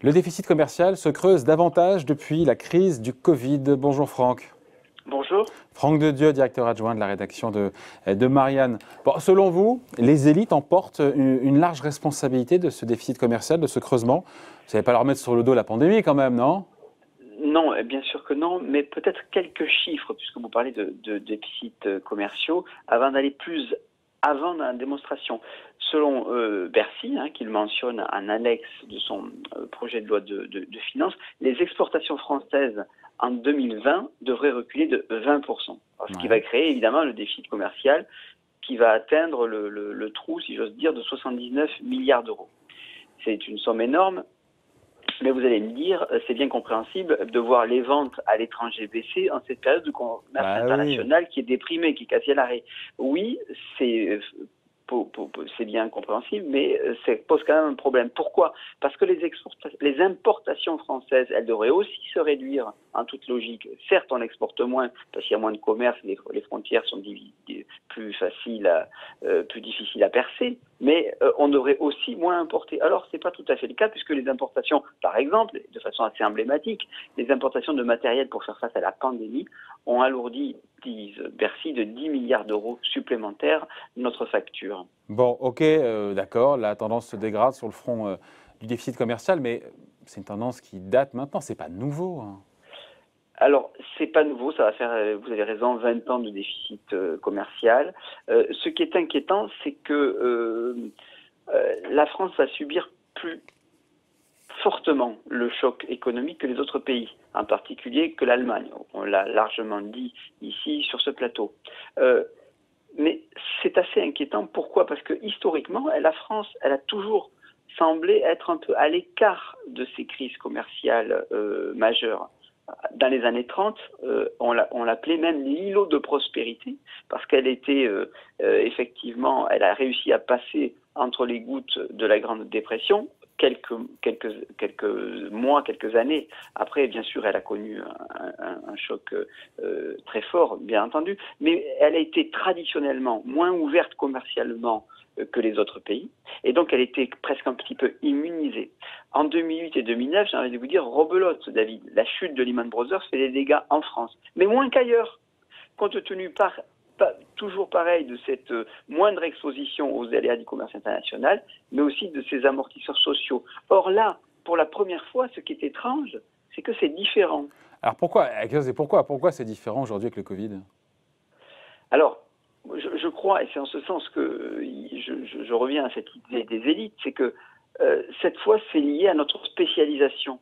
Le déficit commercial se creuse davantage depuis la crise du Covid. Bonjour Franck. Bonjour. Franck Dedieu, directeur adjoint de la rédaction de Marianne. Bon, selon vous, les élites emportent une large responsabilité de ce déficit commercial, de ce creusement. Vous n'allez pas leur mettre sur le dos la pandémie quand même, non ? Non, bien sûr que non, mais peut-être quelques chiffres, puisque vous parlez de déficits commerciaux, avant d'aller plus avant dans la démonstration. Selon Bercy, qu'il mentionne en annexe de son projet de loi de finances, les exportations françaises en 2020 devraient reculer de 20%. Alors, ce qui va créer évidemment le déficit commercial qui va atteindre le trou, si j'ose dire, de 79 milliards d'euros. C'est une somme énorme. Mais vous allez me dire, c'est bien compréhensible de voir les ventes à l'étranger baisser en cette période de commerce international qui est déprimée, qui est quasi à l'arrêt. Oui, c'est bien compréhensible, mais ça pose quand même un problème. Pourquoi ? Parce que les importations françaises, elles devraient aussi se réduire en toute logique. Certes, on exporte moins parce qu'il y a moins de commerce, les frontières sont plus faciles, plus difficiles à percer, mais on devrait aussi moins importer. Alors, c'est pas tout à fait le cas puisque les importations, par exemple, de façon assez emblématique, les importations de matériel pour faire face à la pandémie ont alourdi, disent Bercy, de 10 milliards d'euros supplémentaires notre facture. Bon, ok, d'accord, la tendance se dégrade sur le front du déficit commercial, mais c'est une tendance qui date maintenant, c'est pas nouveau. Alors, c'est pas nouveau, ça va faire, vous avez raison, 20 ans de déficit commercial. Ce qui est inquiétant, c'est que la France va subir plus fortement le choc économique que les autres pays, en particulier que l'Allemagne. On l'a largement dit ici sur ce plateau. Mais c'est assez inquiétant. Pourquoi ? Parce que historiquement, la France, elle a toujours semblé être un peu à l'écart de ces crises commerciales majeures. Dans les années 30, on l'appelait même l'îlot de prospérité, parce qu'elle était effectivement, elle a réussi à passer entre les gouttes de la Grande Dépression. Quelques mois, quelques années après, bien sûr, elle a connu un choc très fort, bien entendu, mais elle a été traditionnellement moins ouverte commercialement que les autres pays, et donc elle était presque un petit peu immunisée. En 2008 et 2009, j'ai envie de vous dire, rebelote, David, la chute de Lehman Brothers fait des dégâts en France, mais moins qu'ailleurs, compte tenu toujours pareil de cette moindre exposition aux aléas du commerce international, mais aussi de ces amortisseurs sociaux. Or là, pour la première fois, ce qui est étrange, c'est que c'est différent. Alors pourquoi c'est différent aujourd'hui avec le Covid ? Alors, je crois, et c'est en ce sens que je reviens à cette idée des élites, c'est que cette fois, c'est lié à notre spécialisation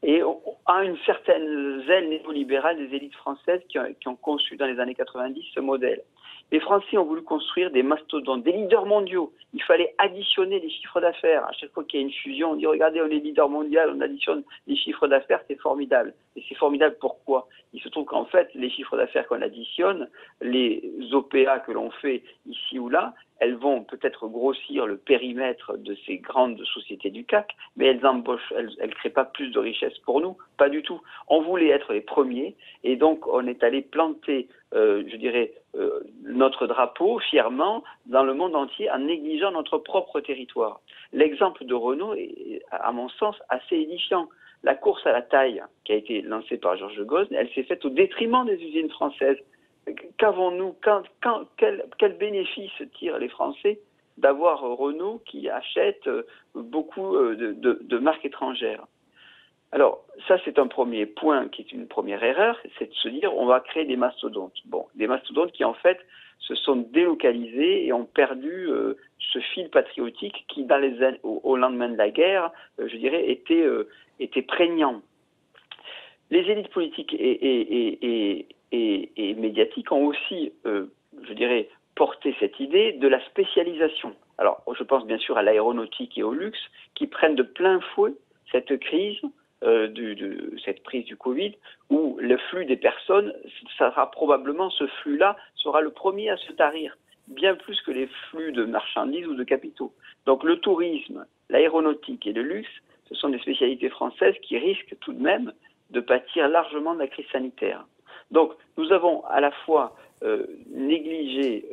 et à une certaine zèle néolibérale des élites françaises qui ont conçu dans les années 90 ce modèle. Les Français ont voulu construire des mastodontes, des leaders mondiaux. Il fallait additionner les chiffres d'affaires. À chaque fois qu'il y a une fusion, on dit regardez, on est leader mondial, on additionne les chiffres d'affaires, c'est formidable. Et c'est formidable pourquoi ? Il se trouve qu'en fait, les chiffres d'affaires qu'on additionne, les OPA que l'on fait ici ou là, elles vont peut-être grossir le périmètre de ces grandes sociétés du CAC, mais elles ne créent pas plus de richesse pour nous, pas du tout. On voulait être les premiers, et donc on est allé planter, notre drapeau fièrement dans le monde entier en négligeant notre propre territoire. L'exemple de Renault est, à mon sens, assez édifiant. La course à la taille qui a été lancée par Georges Gosne, elle s'est faite au détriment des usines françaises. Qu'avons-nous, quel bénéfice tirent les Français d'avoir Renault qui achète beaucoup de marques étrangères ? Alors, ça, c'est un premier point qui est une première erreur, c'est de se dire on va créer des mastodontes. Bon, des mastodontes qui, en fait, se sont délocalisés et ont perdu ce fil patriotique qui, au lendemain de la guerre, était prégnant. Les élites politiques et médiatiques ont aussi, porté cette idée de la spécialisation. Alors, je pense bien sûr à l'aéronautique et au luxe qui prennent de plein fouet cette crise, cette prise du Covid, où le flux des personnes, ce flux-là sera le premier à se tarir, bien plus que les flux de marchandises ou de capitaux. Donc le tourisme, l'aéronautique et le luxe, ce sont des spécialités françaises qui risquent tout de même de pâtir largement de la crise sanitaire. Donc nous avons à la fois négligé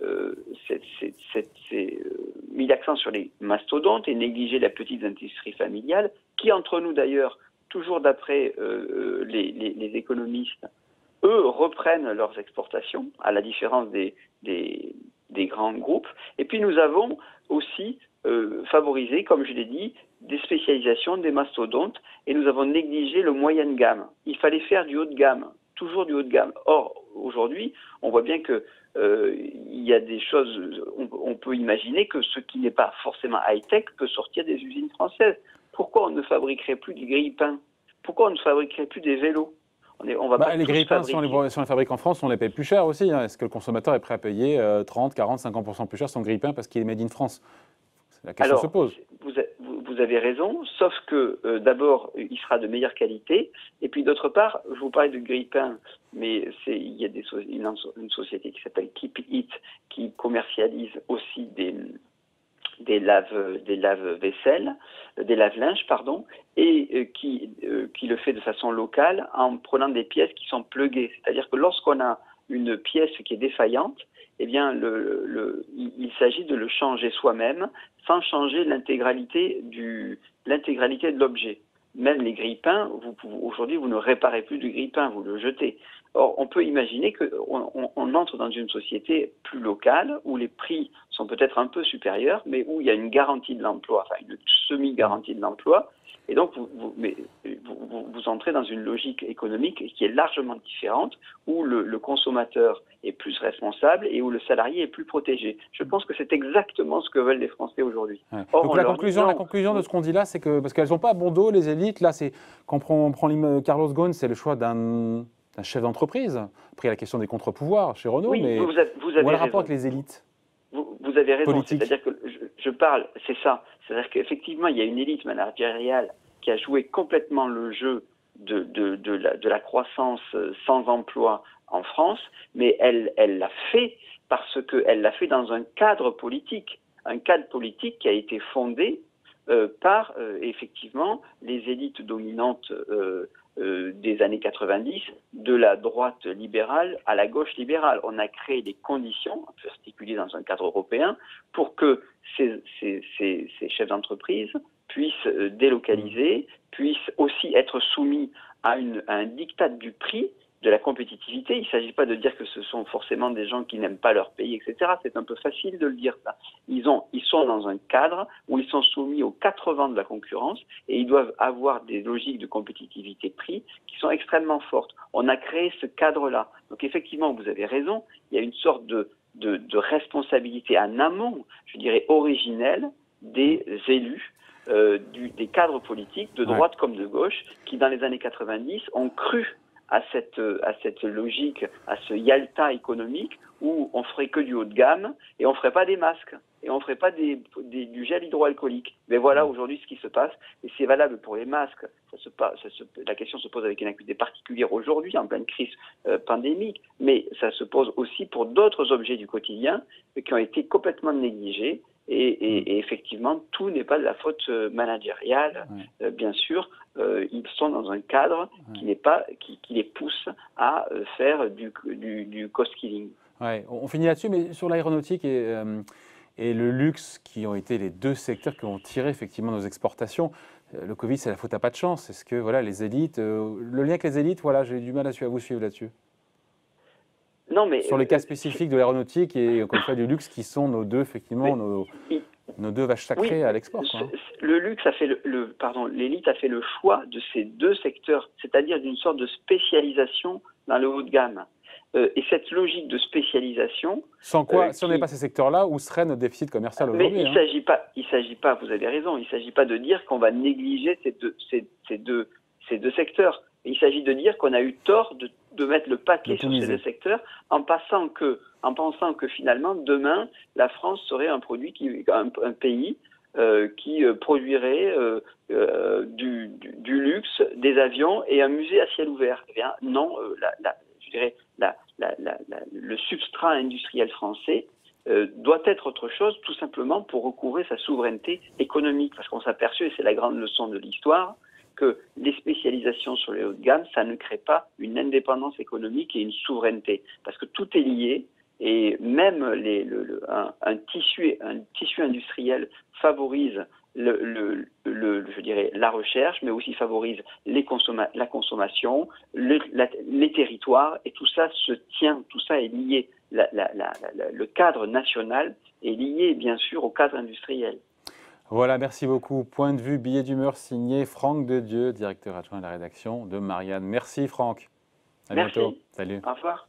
mis l'accent sur les mastodontes et négligé la petite industrie familiale, qui entre nous d'ailleurs, toujours d'après les économistes, eux reprennent leurs exportations, à la différence des grands groupes. Et puis nous avons aussi favorisé, comme je l'ai dit, des spécialisations, des mastodontes, et nous avons négligé le moyen de gamme. Il fallait faire du haut de gamme, toujours du haut de gamme. Or, aujourd'hui, on voit bien que il y a des choses, on peut imaginer que ce qui n'est pas forcément high-tech peut sortir des usines françaises. Pourquoi on ne fabriquerait plus du grille-pain? Pourquoi on ne fabriquerait plus des vélos? On va pas les grille-pains, si on les fabrique en France, on les paye plus cher aussi. Hein. Est-ce que le consommateur est prêt à payer 30, 40, 50% plus cher son grille-pain parce qu'il est made in France? La question se pose. Vous avez raison, sauf que d'abord, il sera de meilleure qualité, et puis d'autre part, je vous parlais de grille-pain, mais il y a une société qui s'appelle Keep It qui commercialise aussi des lave-vaisselle, des lave-linges, pardon, et qui le fait de façon locale en prenant des pièces qui sont pluguées. C'est-à-dire que lorsqu'on a une pièce qui est défaillante, eh bien, il s'agit de le changer soi-même sans changer l'intégralité de l'objet. Même les grille-pains, aujourd'hui, vous ne réparez plus du grille-pain, vous le jetez. Or, on peut imaginer qu'on entre dans une société plus locale, où les prix sont peut-être un peu supérieurs, mais où il y a une garantie de l'emploi, enfin une semi-garantie de l'emploi, et donc vous entrez dans une logique économique qui est largement différente, où le consommateur est plus responsable et où le salarié est plus protégé. Je pense que c'est exactement ce que veulent les Français aujourd'hui. Ouais. Donc la conclusion de ce qu'on dit là, c'est que, parce qu'elles n'ont pas bon dos, les élites, là, quand on prend Carlos Ghosn, c'est le choix d'un chef d'entreprise. Après, il y a la question des contre-pouvoirs chez Renault, oui, mais vous avez le rapport avec les élites. Vous avez raison, c'est-à-dire que je parle, c'est ça, c'est-à-dire qu'effectivement, il y a une élite managériale qui a joué complètement le jeu de la croissance sans emploi en France, mais elle l'a fait parce qu'elle l'a fait dans un cadre politique qui a été fondé par effectivement les élites dominantes des années 90, de la droite libérale à la gauche libérale. On a créé des conditions, en particulier dans un cadre européen, pour que ces chefs d'entreprise puissent délocaliser, puissent aussi être soumis à un diktat du prix, de la compétitivité. Il ne s'agit pas de dire que ce sont forcément des gens qui n'aiment pas leur pays, etc. C'est un peu facile de le dire, ça. Ils sont dans un cadre où ils sont soumis aux 4 vents de la concurrence et ils doivent avoir des logiques de compétitivité-prix qui sont extrêmement fortes. On a créé ce cadre-là. Donc effectivement, vous avez raison, il y a une sorte de responsabilité en amont, je dirais originelle, des élus, des cadres politiques, de droite comme de gauche, qui dans les années 90 ont cru à cette logique, à ce Yalta économique où on ferait que du haut de gamme et on ferait pas des masques et on ferait pas du gel hydroalcoolique. Mais voilà aujourd'hui ce qui se passe et c'est valable pour les masques. La question se pose avec une acuité particulière aujourd'hui en pleine crise pandémique, mais ça se pose aussi pour d'autres objets du quotidien qui ont été complètement négligés. Et effectivement, tout n'est pas de la faute managériale, bien sûr. Ils sont dans un cadre qui les pousse à faire du cost killing. Ouais, on finit là-dessus, mais sur l'aéronautique et le luxe, qui ont été les deux secteurs qui ont tiré effectivement nos exportations, le Covid, c'est la faute à pas de chance. Est-ce que les élites, le lien avec les élites, j'ai du mal à vous suivre là-dessus. Non, mais sur les cas spécifiques de l'aéronautique et encore une fois du luxe, qui sont nos deux vaches sacrées à l'export. Le luxe a fait l'élite a fait le choix de ces deux secteurs, c'est-à-dire d'une sorte de spécialisation dans le haut de gamme. Et cette logique de spécialisation... Sans quoi, si on n'avait pas ces secteurs-là, où serait notre déficit commercial aujourd'hui? Mais il s'agit pas, vous avez raison, il ne s'agit pas de dire qu'on va négliger ces deux secteurs. Il s'agit de dire qu'on a eu tort de mettre le paquet sur ces deux secteurs en pensant que finalement, demain, la France serait un pays qui produirait du luxe, des avions et un musée à ciel ouvert. Eh bien, non, je dirais le substrat industriel français doit être autre chose, tout simplement pour recouvrer sa souveraineté économique. Parce qu'on s'est aperçu, et c'est la grande leçon de l'histoire, que les spécialisations sur les hauts de gamme, ça ne crée pas une indépendance économique et une souveraineté. Parce que tout est lié, Et même un tissu industriel favorise je dirais, la recherche, mais aussi favorise la consommation, les territoires, et tout ça se tient, tout ça est lié. Le cadre national est lié, bien sûr, au cadre industriel. Voilà, merci beaucoup. Point de vue, billet d'humeur signé Franck Dedieu, directeur adjoint de la rédaction de Marianne. Merci Franck. À bientôt. Merci. Salut. Au revoir.